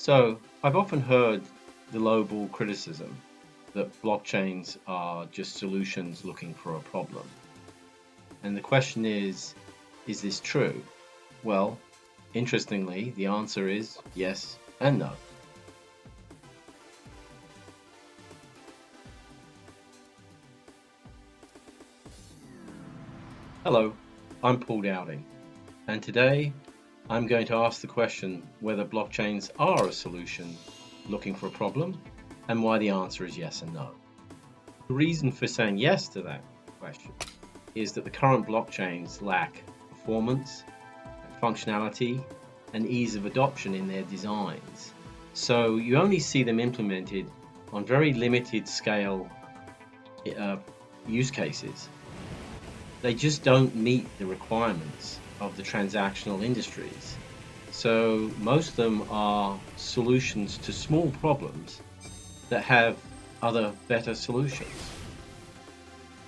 So, I've often heard the lowball criticism that blockchains are just solutions looking for a problem. And the question is this true? Well, interestingly, the answer is yes and no. Hello, I'm Paul Dowding, and today I'm going to ask the question whether blockchains are a solution looking for a problem and why the answer is yes and no. The reason for saying yes to that question is that the current blockchains lack performance, functionality, and ease of adoption in their designs. So you only see them implemented on very limited scale use cases. They just don't meet the requirements of the transactional industries. So most of them are solutions to small problems that have other better solutions.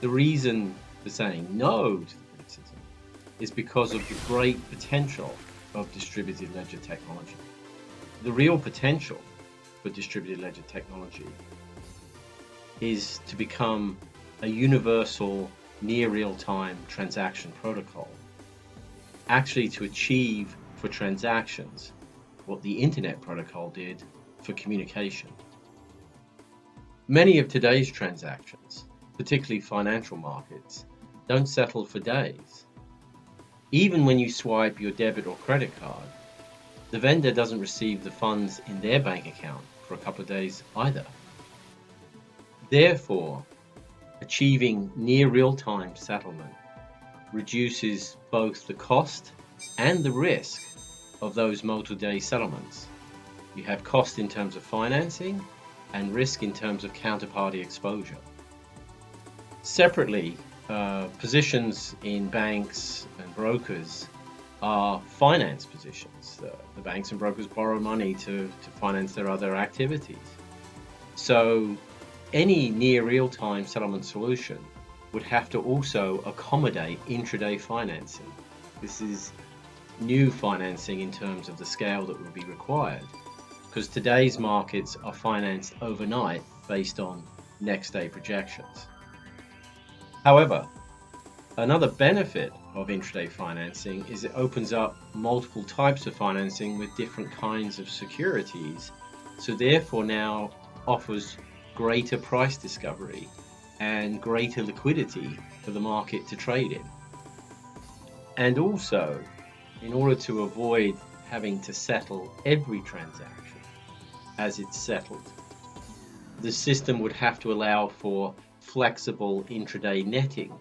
The reason for saying no to the criticism is because of the great potential of distributed ledger technology. The real potential for distributed ledger technology is to become a universal near real-time transaction protocol, actually to achieve for transactions what the Internet Protocol did for communication. Many of today's transactions, particularly financial markets, don't settle for days. Even when you swipe your debit or credit card, the vendor doesn't receive the funds in their bank account for a couple of days either. Therefore, achieving near real-time settlement reduces both the cost and the risk of those multi-day settlements. You have cost in terms of financing and risk in terms of counterparty exposure. Separately, positions in banks and brokers are finance positions. The banks and brokers borrow money to finance their other activities. So any near real-time settlement solution would have to also accommodate intraday financing. This is new financing in terms of the scale that would be required, because today's markets are financed overnight based on next day projections. However, another benefit of intraday financing is it opens up multiple types of financing with different kinds of securities, so therefore now offers greater price discovery and greater liquidity for the market to trade in. And also, in order to avoid having to settle every transaction as it's settled, the system would have to allow for flexible intraday netting,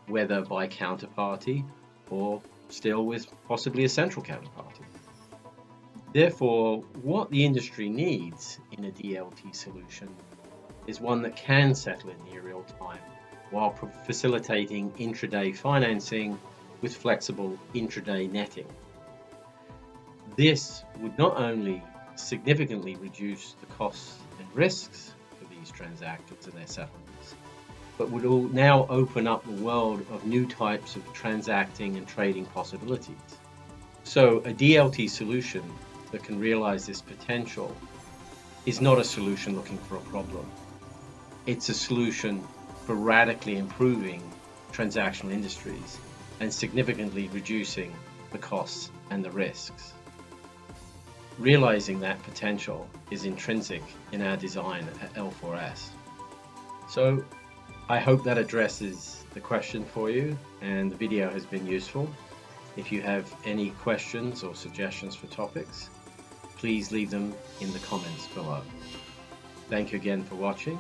whether by counterparty or still with possibly a central counterparty. Therefore, what the industry needs in a DLT solution is one that can settle in near real time while facilitating intraday financing with flexible intraday netting. This would not only significantly reduce the costs and risks for these transactions and their settlements, but would now open up the world of new types of transacting and trading possibilities. So a DLT solution that can realize this potential is not a solution looking for a problem. It's a solution for radically improving transactional industries and significantly reducing the costs and the risks. Realizing that potential is intrinsic in our design at L4S. So I hope that addresses the question for you and the video has been useful. If you have any questions or suggestions for topics, please leave them in the comments below. Thank you again for watching.